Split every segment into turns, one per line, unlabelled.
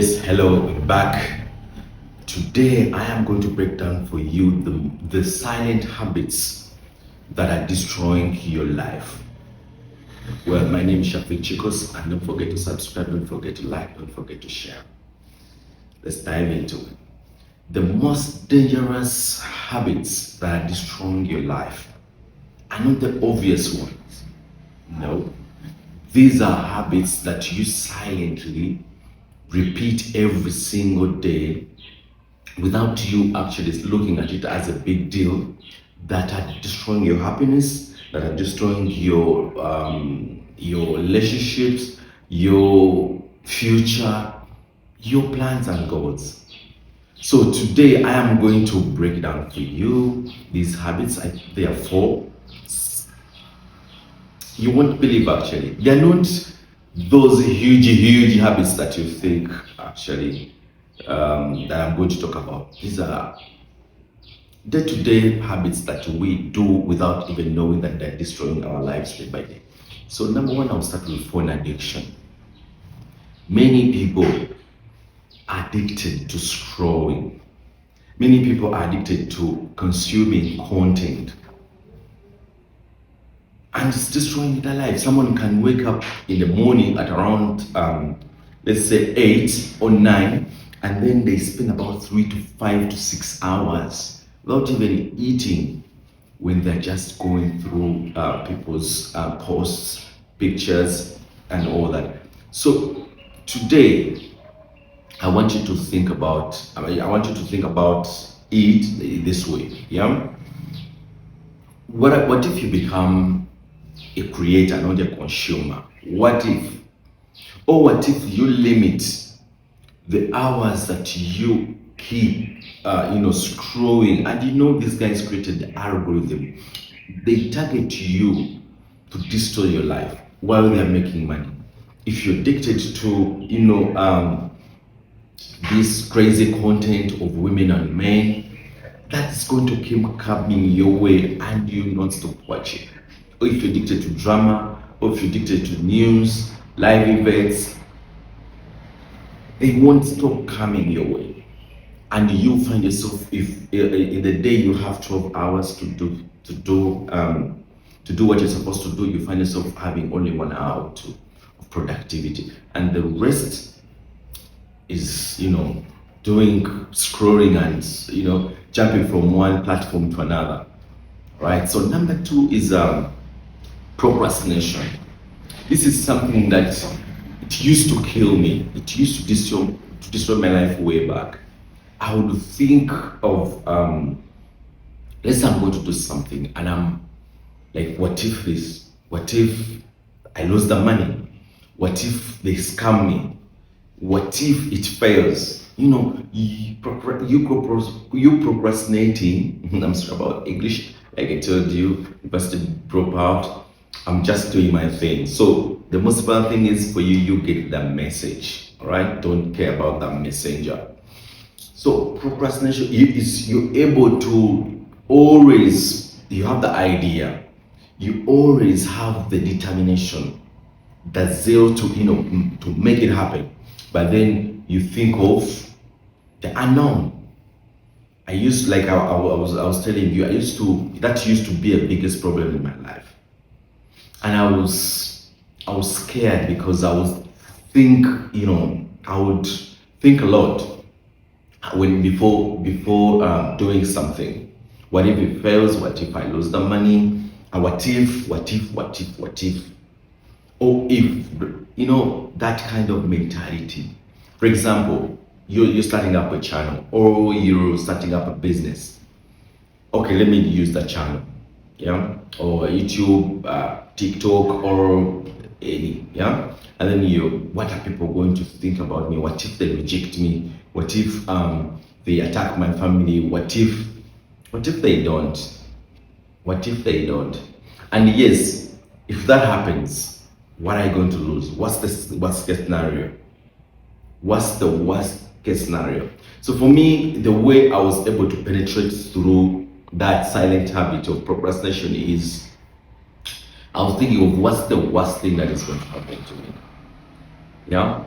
Yes, hello, we're back. Today I am going to break down for you the silent habits that are destroying your life. Well, my name is Chicos, and don't forget to subscribe, don't forget to like, don't forget to share. Let's dive into it. The most dangerous habits that are destroying your life are not the obvious ones. No, these are habits that you silently repeat every single day without you actually looking at it as a big deal, that are destroying your happiness, that are destroying your relationships, your future, your plans and goals. So today I am going to break down for you these habits. There are four. You won't believe, actually they're not those huge habits that you think, actually, that I'm going to talk about. These are day-to-day habits that we do without even knowing that they're destroying our lives day by day. So number one, I'll start with phone addiction. Many people are addicted to scrolling. Many people are addicted to consuming content, and it's destroying their life. Someone can wake up in the morning at around let's say 8 or 9, and then they spend about 3 to 5 to 6 hours without even eating, when they're just going through people's posts, pictures, and all that. So today I want you to think about it this way. Yeah, what if you become a creator, not a consumer? What if you limit the hours that you keep scrolling? And these guys created the algorithm. They target you to destroy your life while they're making money. If you're addicted to this crazy content of women and men, that's going to keep coming your way and you not stop watching. Or if you're addicted to drama, or if you're addicted to news, live events, they won't stop coming your way. And you find yourself, if in the day you have 12 hours to do what you're supposed to do, you find yourself having only 1 hour or 2 of productivity, and the rest is doing scrolling and jumping from one platform to another. Right. So number two is procrastination. This is something that it used to kill me. It used to destroy my life way back. I would think of let's say I'm going to do something, and I'm like, what if this? What if I lose the money? What if they scam me? What if it fails? You procrastinating. I'm sorry about English. Like I told you, university drop out. I'm just doing my thing. So the most important thing is for you get the message. All right, don't care about that messenger. So procrastination is you're able to always, you have the idea, you always have the determination, the zeal to make it happen, but then you think of the unknown. I was telling you, that used to be a biggest problem in my life, and I was scared because I would think a lot when before doing something. What if it fails? What if I lose the money? And what if? Or if that kind of mentality. For example, you're starting up a channel, or you're starting up a business. Okay, let me use that channel, yeah, or YouTube, TikTok, or any, yeah. And then what are people going to think about me? What if they reject me? What if they attack my family? What if they don't? What if they don't? And yes, if that happens, what are you going to lose? What's the worst case scenario? What's the worst case scenario? So for me, the way I was able to penetrate through that silent habit of procrastination is, I was thinking of what's the worst thing that is going to happen to me. Yeah.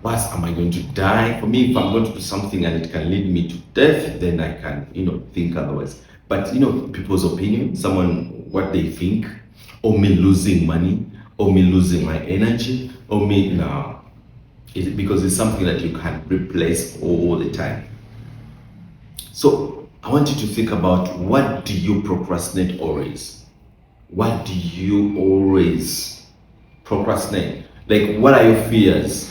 What am I going to die? For me, if I'm going to do something and it can lead me to death, then I can, think otherwise. But people's opinion, someone what they think, or me losing money, or me losing my energy, or me no, because it's something that you can replace all the time. So I want you to think about, what do you procrastinate always? What do you always procrastinate? Like, what are your fears?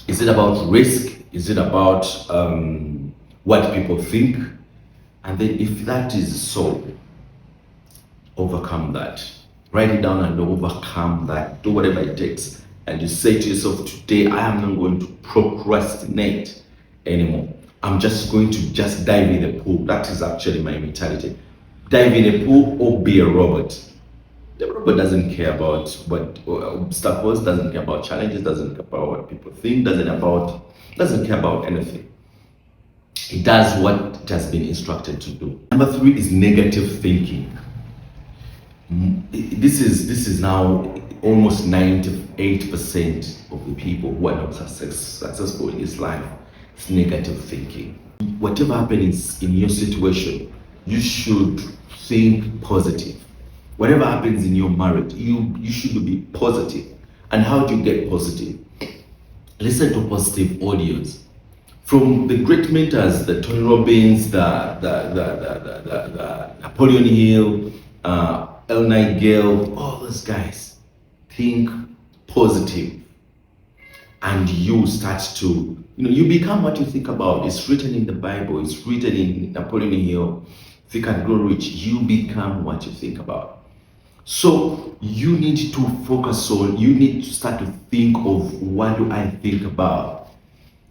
Is it about risk? Is it about what people think? And then if that is so, overcome that. Write it down and overcome that. Do whatever it takes. And you say to yourself, today I am not going to procrastinate anymore. I'm just going to just dive in the pool. That is actually my mentality. Dive in a pool or be a robot. The robot doesn't care about what obstacles, doesn't care about challenges, doesn't care about what people think, doesn't care about anything. It does what it has been instructed to do. Number 3 is negative thinking. This is now almost 98% of the people who are not successful in this life. It's negative thinking. Whatever happens in your situation, you should think positive. Whatever happens in your marriage, you should be positive. And how do you get positive? Listen to positive audios from the great mentors, the Tony Robbins, the Napoleon Hill, El Nigel, all those guys. Think positive, and you start to, you become what you think about. It's written in the Bible. It's written in Napoleon Hill. Think and grow rich. You become what you think about. So you need to focus on, you need to start to think of, what do I think about?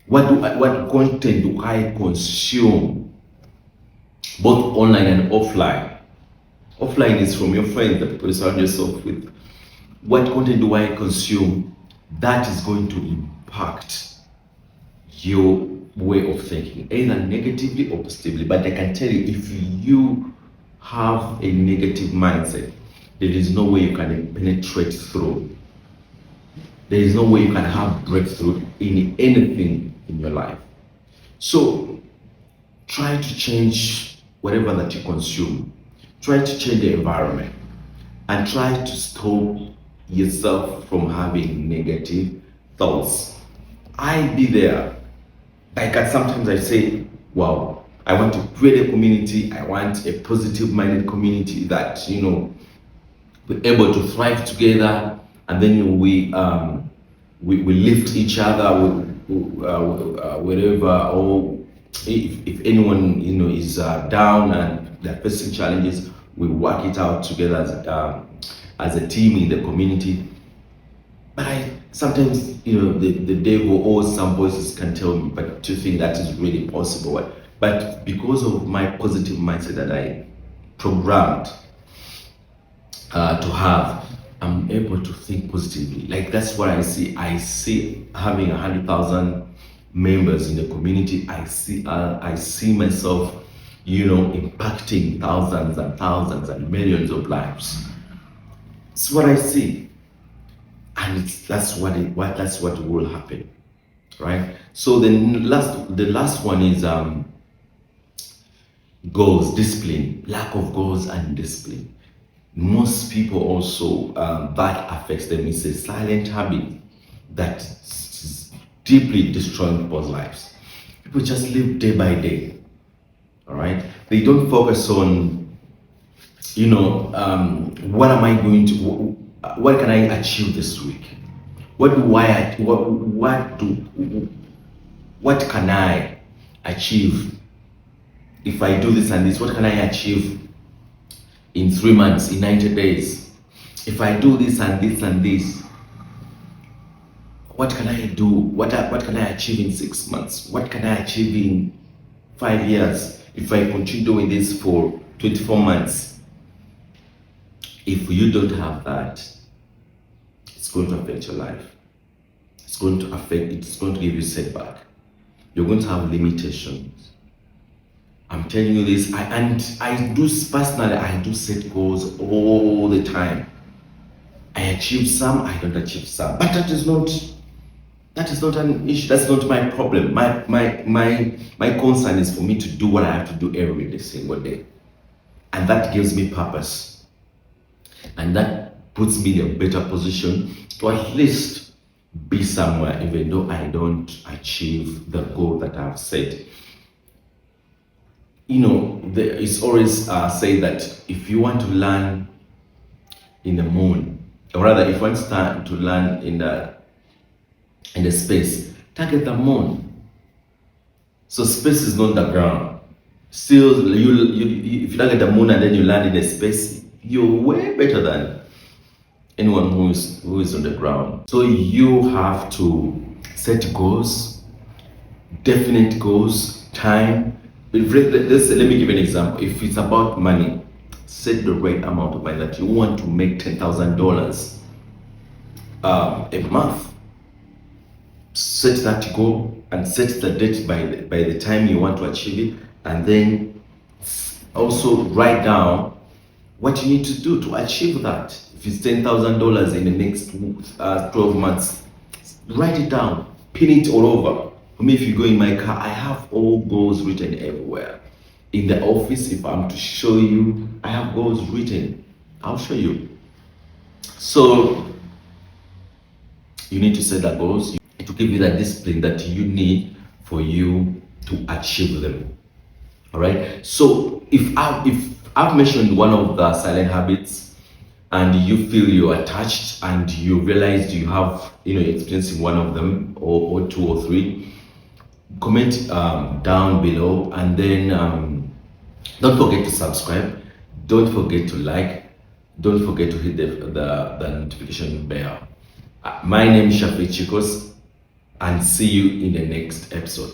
What content do I consume? Both online and offline. Offline is from your friends, the people you surround yourself with. What content do I consume? That is going to impact your way of thinking, either negatively or positively. But I can tell you, if you have a negative mindset, there is no way you can penetrate through. There is no way you can have breakthrough in anything in your life. So try to change whatever that you consume. Try to change the environment and try to stop yourself from having negative thoughts. I be there. Sometimes I say, wow, I want to create a community. I want a positive-minded community that, we're able to thrive together, and then we lift each other wherever, or if anyone is down and they're facing challenges, we work it out together as a team in the community. But sometimes the devil or some voices can tell me, but to think that is really possible. But because of my positive mindset that I programmed to have, I'm able to think positively. Like, that's what I see. I see having 100,000 members in the community. I see myself, impacting thousands and thousands and millions of lives. It's what I see, and that's what will happen, right? So the last one is goals, discipline, lack of goals and discipline. Most people also, that affects them. It's a silent habit that is deeply destroying people's lives. People just live day by day, all right? They don't focus on, what am I going to, what can I achieve this week? What can I achieve if I do this and this? What can I achieve in 3 months, in 90 days? If I do this and this and this, what can I do? What can I achieve in 6 months? What can I achieve in 5 years if I continue doing this for 24 months? If you don't have that, it's going to affect your life. It's going to give you setback. You're going to have limitations. I'm telling you this, I do set goals all the time. I achieve some, I don't achieve some. But that is not That is not an issue. That's not my problem. My concern is for me to do what I have to do every single day. And that gives me purpose. And that puts me in a better position to at least be somewhere, even though I don't achieve the goal that I've set. It's always said that if you want to land in the moon, or rather, if you want to land in the space, target the moon. So space is not the ground. Still, if you target the moon and then you land in the space, you're way better than anyone who is on the ground. So you have to set goals, definite goals, time. Let me give you an example. If it's about money, set the right amount of money that you want to make $10,000 a month. Set that goal and set the date by the time you want to achieve it, and then also write down what you need to do to achieve that. If it's $10,000 in the next 12 months, write it down, pin it all over. For me, if you go in my car, I have all goals written everywhere. In the office, if I'm to show you, I have goals written. I'll show you. So you need to set the goals to give you the discipline that you need for you to achieve them. All right. So if I've mentioned one of the silent habits, and you feel you're attached, and you realize you have experience in one of them, or two or three, comment down below, and then don't forget to subscribe, don't forget to like, don't forget to hit the notification bell. My name is BE Chicos, and see you in the next episode.